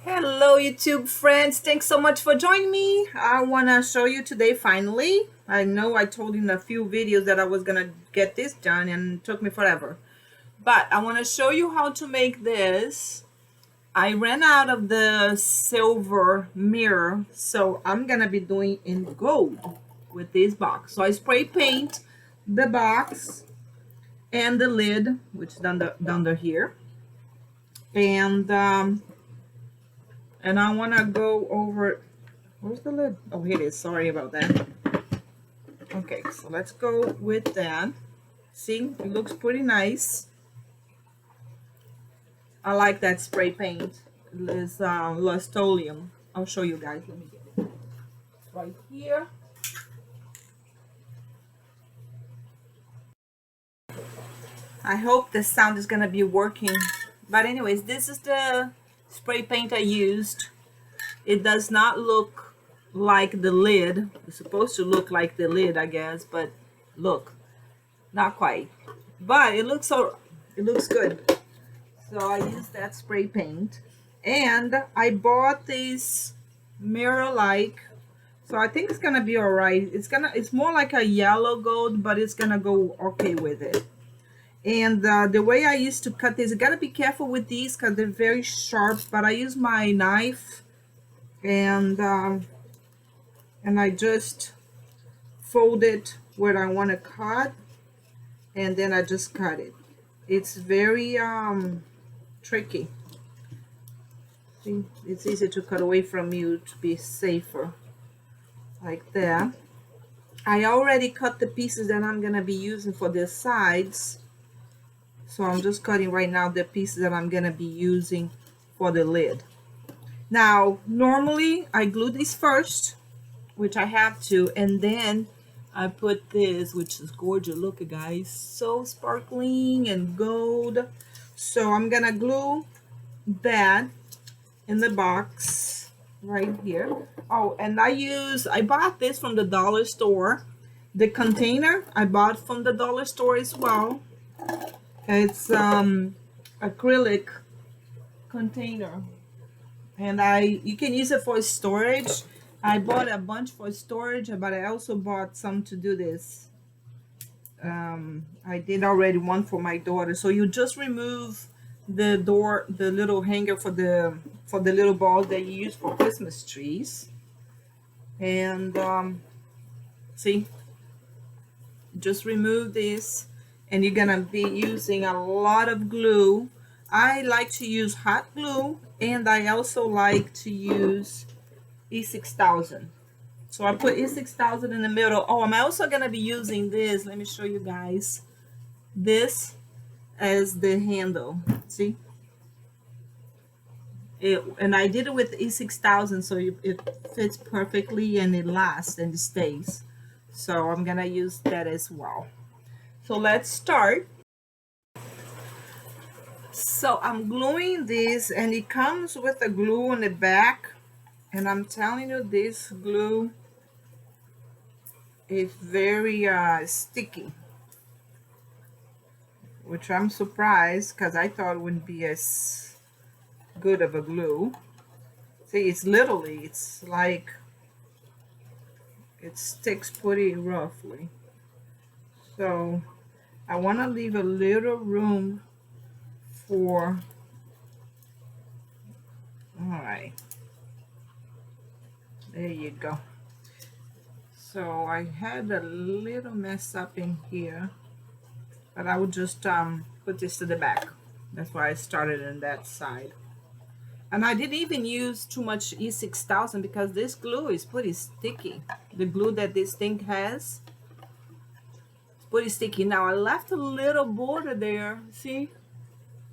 Hello YouTube friends, thanks so much for joining me. I want to show you today finally. I know I told you in a few videos that I was gonna get this done and it took me forever. But I want to show you how to make this. I ran out of the silver mirror, so I'm gonna be doing in gold with this box. So I spray paint the box and the lid, which is under here. And I want to go over. Where's the lid? Oh, here it is. Sorry about that. Okay, so let's go with that. See, it looks pretty nice. I like that spray paint. It's Lust-Oleum. I'll show you guys. Let me get it right here. I hope the sound is gonna be working. But anyways, this is the spray paint I used. It does not look like the lid. It's supposed to look like the lid, I guess, but look, not quite. But it looks good. So I used that spray paint, and I bought this mirror like. So I think it's gonna be all right. It's more like a yellow gold, but it's gonna go okay with it. And the way I used to cut this, you gotta be careful with these because they're very sharp. But I use my knife, and I just fold it where I want to cut, and then I just cut it. It's very tricky. See, it's easy to cut away from you to be safer, like that. I already cut the pieces that I'm gonna be using for the sides, so I'm just cutting right now the pieces that I'm gonna be using for the lid. Now normally I glue this first, which I have to, and then I put this, which is gorgeous. Look, guys, so sparkling and gold. So I'm gonna glue that in the box right here. Oh, and I bought this from the dollar store. The container I bought from the dollar store as well. It's acrylic container, and you can use it for storage. I bought a bunch for storage, but I also bought some to do this. I did already one for my daughter. So you just remove the little hanger for the little balls that you use for Christmas trees, and see, just remove this, and you're gonna be using a lot of glue. I like to use hot glue, and I also like to use E6000. So I put E6000 in the middle. Oh, I'm also gonna be using this. Let me show you guys this as the handle. See, and I did it with E6000, so it fits perfectly and it lasts and it stays. So I'm gonna use that as well. So let's start. So I'm gluing this, and it comes with a glue on the back, and I'm telling you, this glue is very sticky, which I'm surprised because I thought it wouldn't be as good of a glue. See, it's like it sticks pretty roughly. So I want to leave a little room for, all right, there you go. So I had a little mess up in here, but I would just put this to the back. That's why I started on that side. And I didn't even use too much E6000 because this glue is pretty sticky. The glue that this thing has is pretty sticky. Now I left a little border there, see?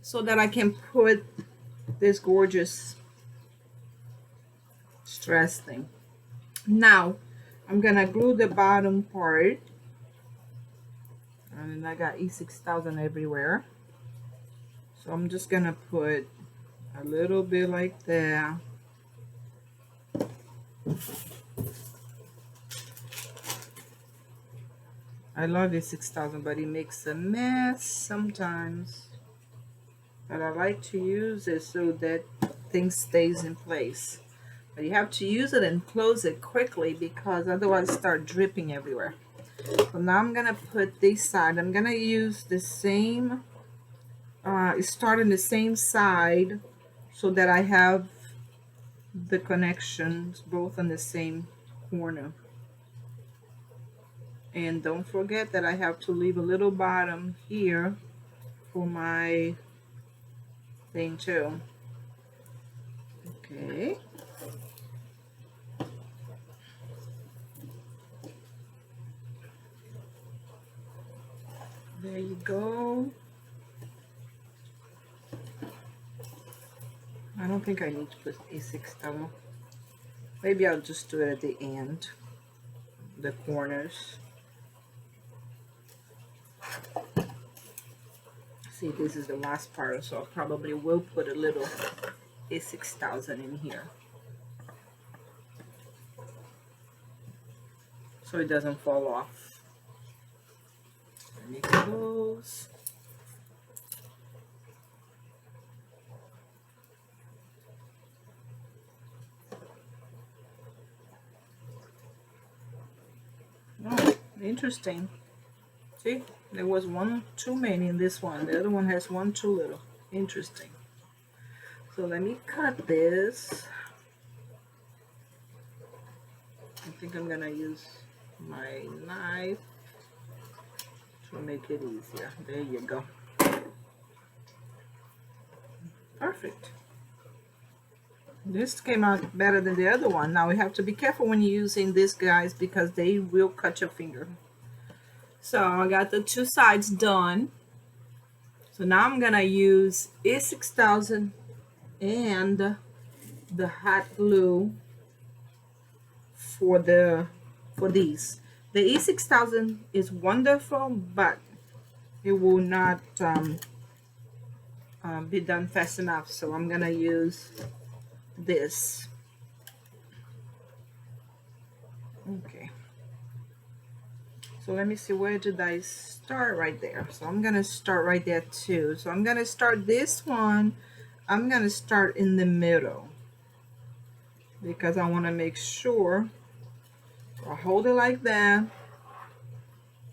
So that I can put this gorgeous stress thing. Now I'm gonna glue the bottom part. And I got E6000 everywhere. So I'm just gonna put a little bit like that. I love E6000, but it makes a mess sometimes. But I like to use it so that things stays in place. But you have to use it and close it quickly because otherwise it start dripping everywhere. So now I'm gonna put this side. I'm gonna use the same, start on the same side so that I have the connections both on the same corner. And don't forget that I have to leave a little bottom here for my thing too. Okay. There you go. I don't think I need to put A6 Maybe I'll just do it at the end, the corners. See, this is the last part, so I probably will put a little A6000 in here, so it doesn't fall off. And it goes. Oh, interesting. See, there was one too many in this one. The other one has one too little. Interesting. So let me cut this. I think I'm gonna use my knife to make it easier. There you go. Perfect. This came out better than the other one. Now we have to be careful when you're using these guys because they will cut your finger. So I got the two sides done. So now I'm gonna use A6000 and the hot glue for these. The E6000 is wonderful, but it will not be done fast enough. So I'm gonna use this. Okay. So let me see, where did I start? Right there. So I'm gonna start right there too. So I'm gonna start this one. I'm gonna start in the middle because I want to make sure. I'll hold it like that.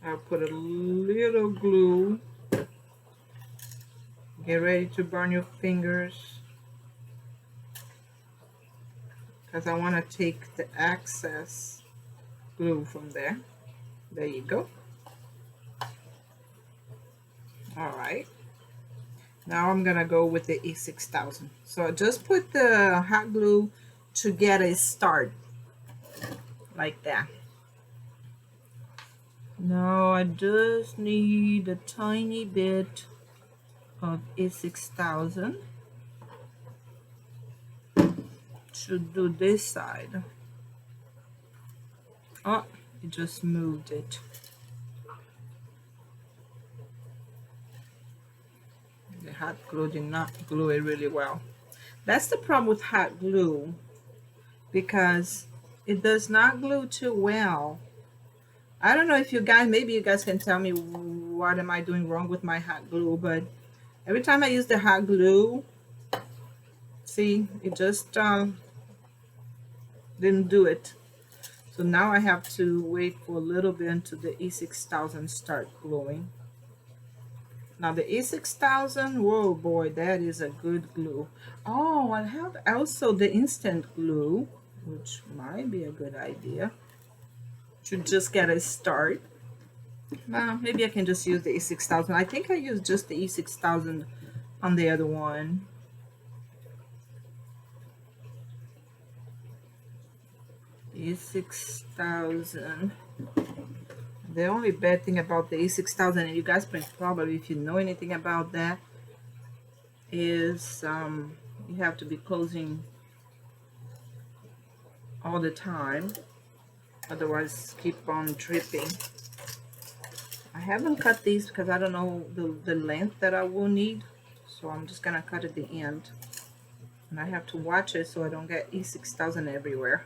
I'll put a little glue. Get ready to burn your fingers because I want to take the excess glue from there. There you go. All right. Now I'm gonna go with the E6000. So I just put the hot glue to get a start, like that. Now I just need a tiny bit of E6000 to do this side. Oh, it just moved it. The hot glue did not glue it really well. That's the problem with hot glue, because it does not glue too well. I don't know if you guys, maybe you guys can tell me what am I doing wrong with my hot glue, but every time I use the hot glue, see, it just didn't do it. So now I have to wait for a little bit until the E6000 start gluing. Now the E6000, whoa boy, that is a good glue. Oh, I have also the instant glue, which might be a good idea to just get a start. Maybe I can just use the E6000. I think I used just the E6000 on the other one. E6000. The only bad thing about the E6000, and you guys probably, if you know anything about that, is you have to be closing all the time, otherwise keep on dripping. I haven't cut these because I don't know the length that I will need, so I'm just gonna cut at the end, and I have to watch it so I don't get E6000 everywhere.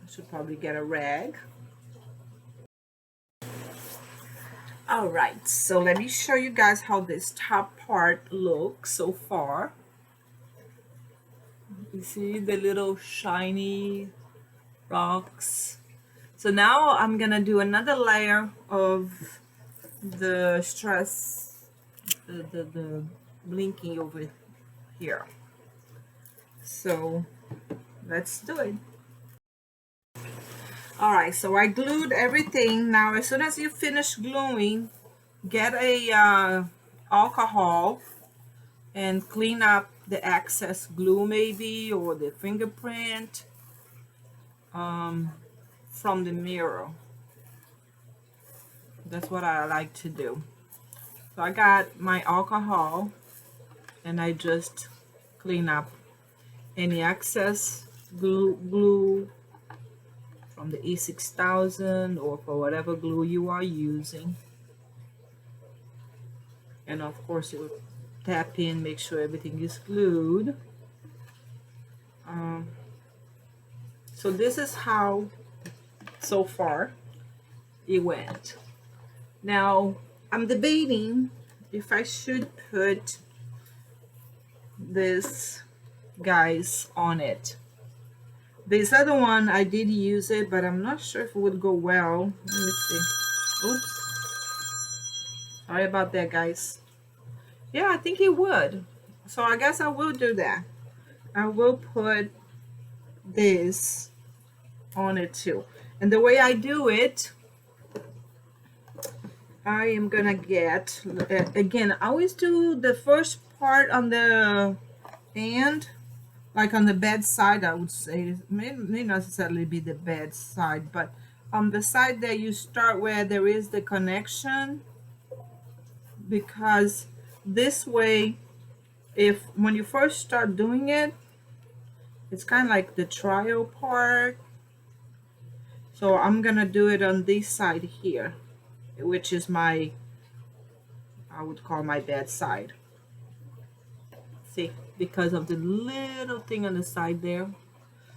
I should probably get a rag. All right, so let me show you guys how this top part looks so far. You see the little shiny rocks. So now I'm gonna do another layer of the stress, the blinking over here. So let's do it. All right, so I glued everything. Now, as soon as you finish gluing, get a alcohol and clean up the excess glue maybe, or the fingerprint from the mirror. That's what I like to do. So I got my alcohol and I just clean up any excess glue from the E6000 or for whatever glue you are using. And of course you tap in, make sure everything is glued. So this is how so far it went. Now I'm debating if I should put this guys on it. This other one I did use it, but I'm not sure if it would go well. Let me see. Oops, sorry about that, guys. Yeah, I think it would. So I guess I will do that. I will put this on it too. And the way I do it, I am gonna get, again, I always do the first part on the end, like on the bed side, I would say. It may not necessarily be the bed side, but on the side that you start where there is the connection, because this way, if when you first start doing it, it's kind of like the trial part. So I'm gonna do it on this side here, which is my, I would call my bed side. See, because of the little thing on the side there.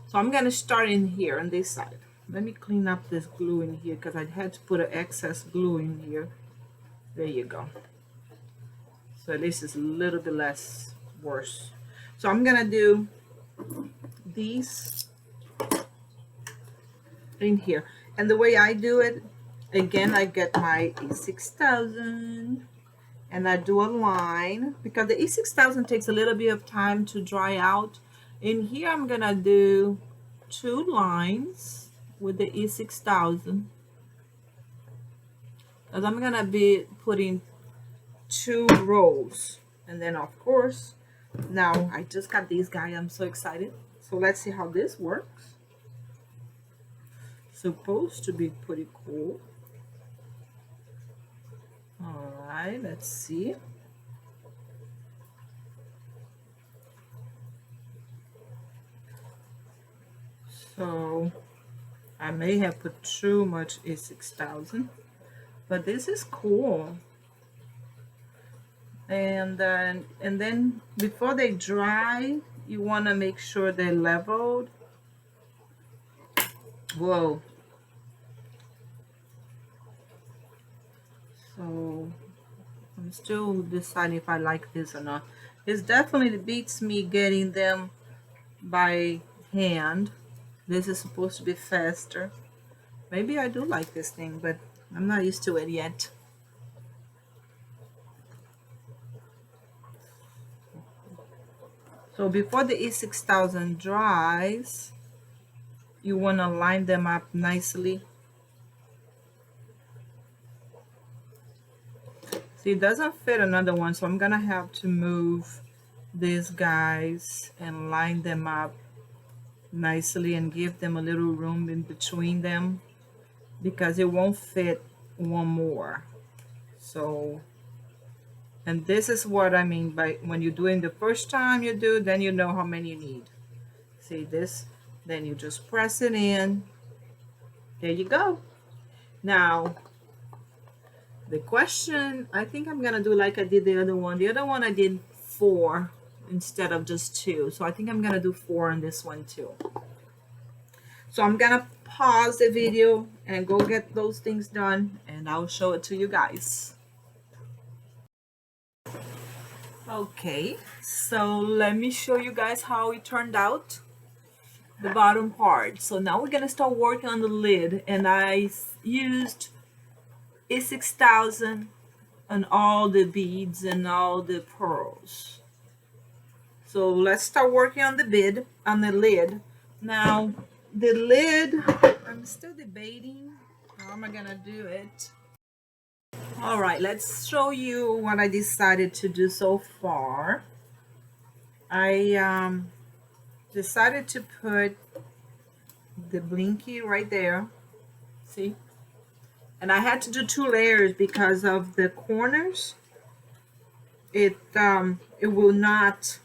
So I'm gonna start in here on this side. Let me clean up this glue in here because I had to put an excess glue in here. There you go. So at least it's a little bit less worse. So I'm gonna do these in here. And the way I do it, again, I get my E6000 and I do a line because the E6000 takes a little bit of time to dry out. In here, I'm gonna do 2 lines with the E6000 because I'm gonna be putting 2 rows. And then of course, now I just got these guys. I'm so excited. So let's see how this works. Supposed to be pretty cool. All right, let's see. So I may have put too much E6000, but this is cool. And then before they dry, you want to make sure they're leveled. Whoa. So I'm still deciding if I like this or not. It definitely beats me getting them by hand. This is supposed to be faster. Maybe I do like this thing, but I'm not used to it yet. So before the E6000 dries, you want to line them up nicely. See, it doesn't fit another one, so I'm gonna have to move these guys and line them up nicely and give them a little room in between them because it won't fit one more. So, and this is what I mean by when you're doing the first time you do, then you know how many you need. See this? Then you just press it in. There you go. Now, the question, I think I'm gonna do like I did the other one. The other one I did 4 instead of just 2. So I think I'm gonna do 4 on this one too. So I'm gonna pause the video and go get those things done and I'll show it to you guys. Okay, so let me show you guys how it turned out, the bottom part. So now we're gonna start working on the lid, and I used E6000 on all the beads and all the pearls. So let's start working on the lid. Now the lid, I'm still debating how am I gonna do it. All right, let's show you what I decided to do so far. I decided to put the blinky right there, see? And I had to do 2 layers because of the corners. It will not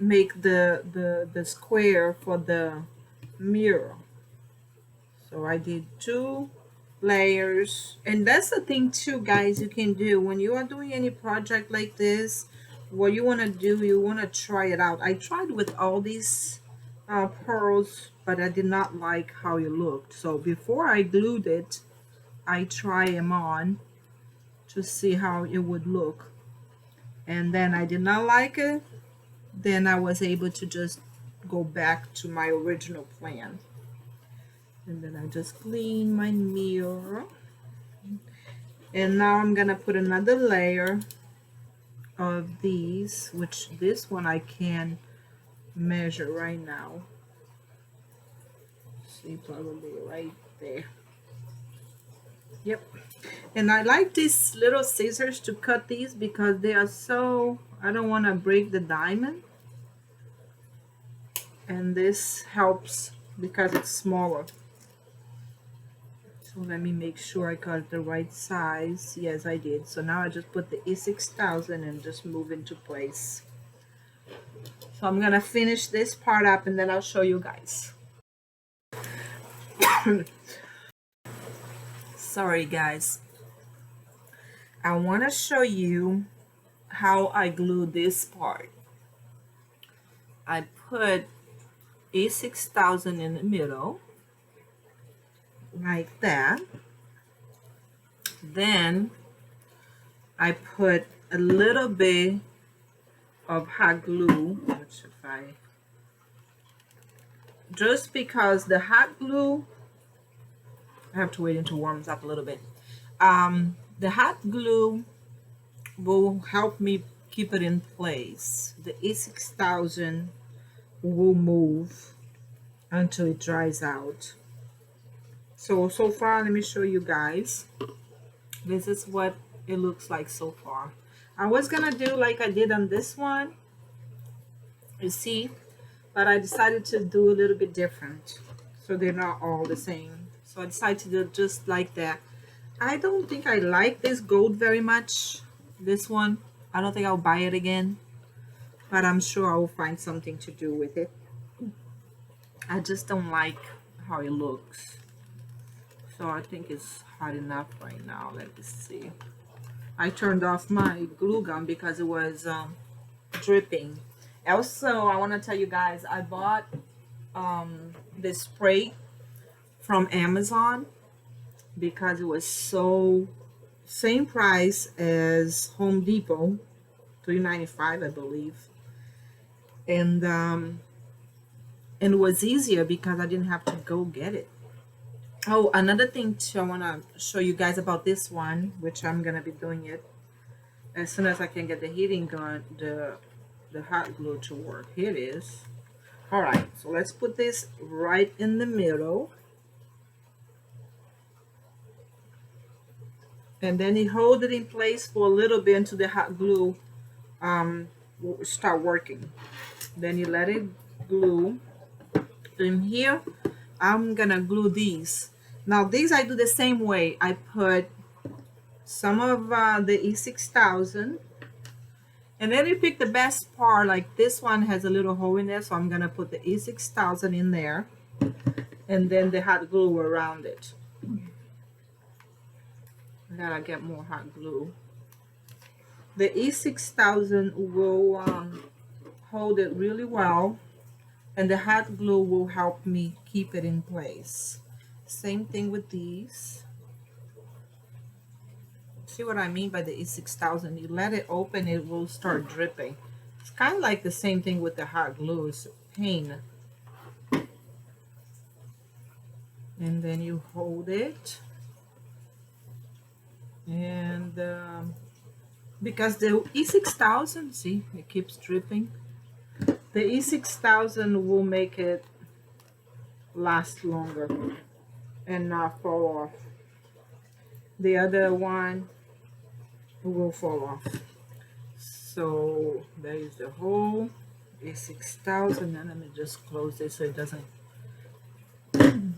make the square for the mirror. So I did 2 layers, and that's the thing too, guys, you can do when you are doing any project like this. What you want to do, you want to try it out. I tried with all these pearls, but I did not like how it looked. So before I glued it, I try them on to see how it would look, and then I did not like it. Then I was able to just go back to my original plan. And then I just clean my mirror. And now I'm gonna put another layer of these, which this one I can measure right now. See, probably right there. Yep. And I like these little scissors to cut these because they are so, I don't want to break the diamond. And this helps because it's smaller. So let me make sure I got the right size. Yes, I did. So now I just put the E6000 and just move into place. So I'm gonna finish this part up and then I'll show you guys. Sorry guys. I wanna show you how I glue this part. I put E6000 in the middle, like that. Then I put a little bit of hot glue, which if I, just because the hot glue, I have to wait until it warms up a little bit. The hot glue will help me keep it in place. The E6000 will move until it dries out. So far, let me show you guys. This is what it looks like so far. I was gonna do like I did on this one, you see, but I decided to do a little bit different so they're not all the same. So I decided to do just like that. I don't think I like this gold very much. This one, I don't think I'll buy it again, but I'm sure I will find something to do with it. I just don't like how it looks. So I think it's hot enough right now. Let me see. I turned off my glue gun because it was dripping. Also, I want to tell you guys, I bought this spray from Amazon because it was so same price as Home Depot, $3.95 I believe, and it was easier because I didn't have to go get it. Oh, another thing too, I want to show you guys about this one, which I'm gonna be doing it as soon as I can get the heating gun, the hot glue to work. Here it is. All right, so let's put this right in the middle, and then you hold it in place for a little bit until the hot glue will start working. Then you let it glue. In here, I'm gonna glue these. Now these I do the same way. I put some of the E6000, and then you pick the best part. Like this one has a little hole in there, so I'm gonna put the E6000 in there, and then the hot glue around it. I gotta get more hot glue. The E6000 will hold it really well, and the hot glue will help me keep it in place. Same thing with these. See see what I mean by the E6000? You let it open, it will start dripping. It's kind of like the same thing with the hot glue. It's a pain. And then you hold it. And because the E6000, see, it keeps dripping. The E6000 will make it last longer and not fall off. The other one will fall off. So there is the whole E6000. And let me just close this so it doesn't. And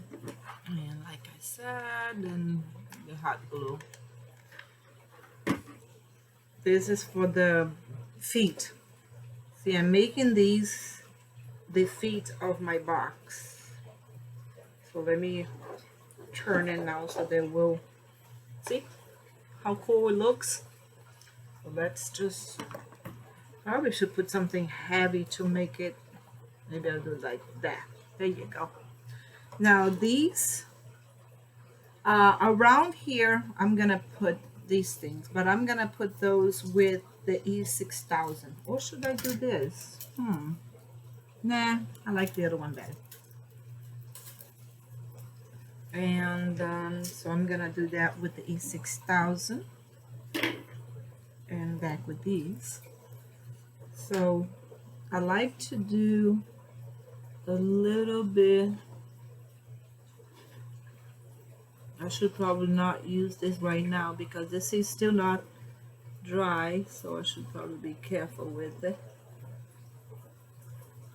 like I said, then the hot glue. This is for the feet. See, I'm making these the feet of my box. So let me turn it now so they will see how cool it looks. So let's just, probably should put something heavy to make it. Maybe I'll do it like that. There you go. Now these around here, I'm gonna put these things, but I'm gonna put those with the E6000. Or should I do this? Nah, I like the other one better. And so I'm gonna do that with the E6000 and back with these. So I like to do a little bit. I should probably not use this right now because this is still not dry, so I should probably be careful with it.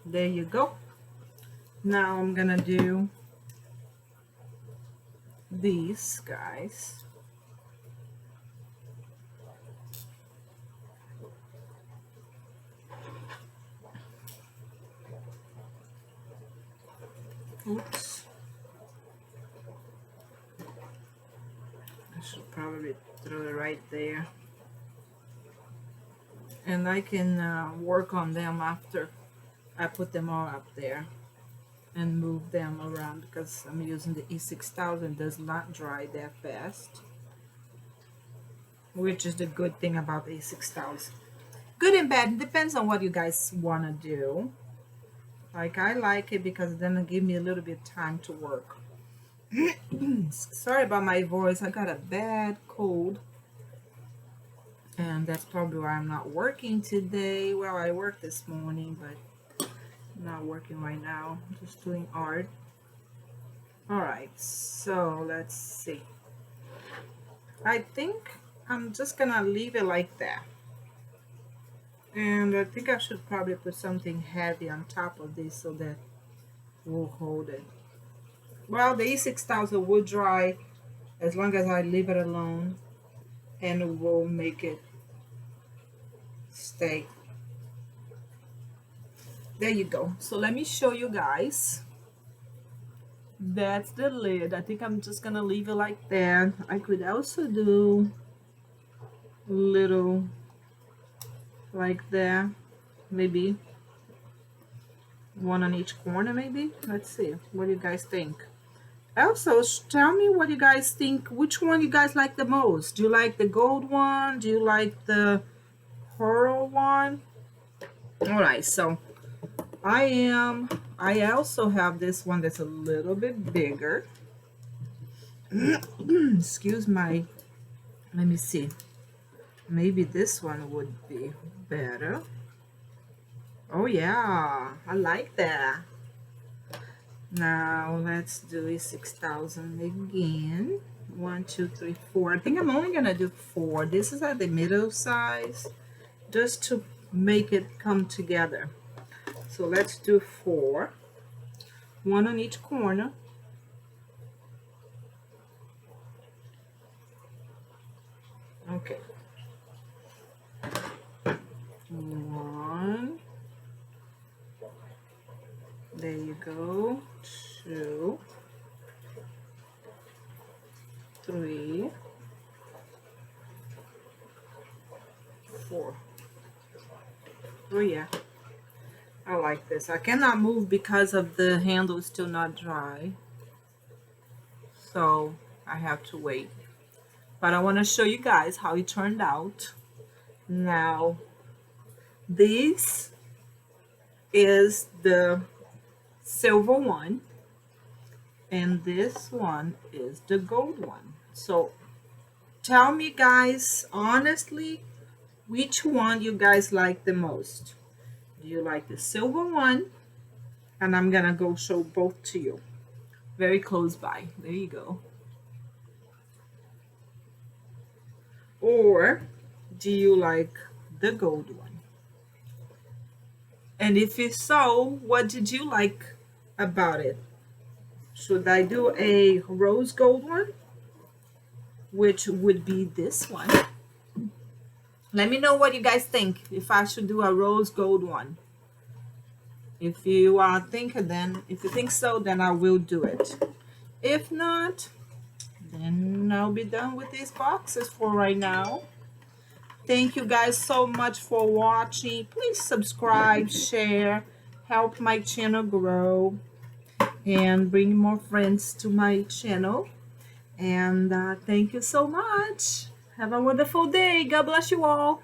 There you go. Now I'm gonna do these guys. Oops. I should probably throw it right there. And I can work on them after I put them all up there and move them around because I'm using the E6000. Does not dry that fast, which is the good thing about the E6000. Good and bad, it depends on what you guys want to do. Like, I like it because then it'll give me a little bit of time to work. Sorry about my voice. I got a bad cold. And that's probably why I'm not working today. Well, I worked this morning, but I'm not working right now. I'm just doing art. Alright, so let's see. I think I'm just gonna leave it like that. And I think I should probably put something heavy on top of this so that will hold it. Well, the E6000 will dry as long as I leave it alone, and it will make it stay. There you go. So let me show you guys. That's the lid. I think I'm just gonna leave it like that. I could also do little like that, maybe one on each corner. Maybe, let's see, what do you guys think? Also, tell me what you guys think. Which one you guys like the most? Do you like the gold one? Do you like the pearl one? All right, so I also have this one that's a little bit bigger. Excuse my, let me see. Maybe this one would be better. Oh yeah, I like that. Now let's do a 6,000 again. 1, 2, 3, 4. I think I'm only gonna do 4. This is at the middle size, just to make it come together. So let's do 4. 1 on each corner. Okay. 1. There you go. 2, 3, 4. Oh yeah, I like this. I cannot move because of the handle is still not dry, so I have to wait. but I want to show you guys how it turned out. Now, this is the silver one, and this one is the gold one. So tell me, guys, honestly, which one you guys like the most. Do you like the silver one? And I'm gonna go show both to you very close by. There you go. Or do you like the gold one? And if you so, what did you like about it? Should I do a rose gold one, which would be this one? Let me know what you guys think, if I should do a rose gold one. If you if you think so, then I will do it. If not, then I'll be done with these boxes for right now. Thank you guys so much for watching. Please subscribe, share, help my channel grow, and bring more friends to my channel. And thank you so much. Have a wonderful day. God bless you all.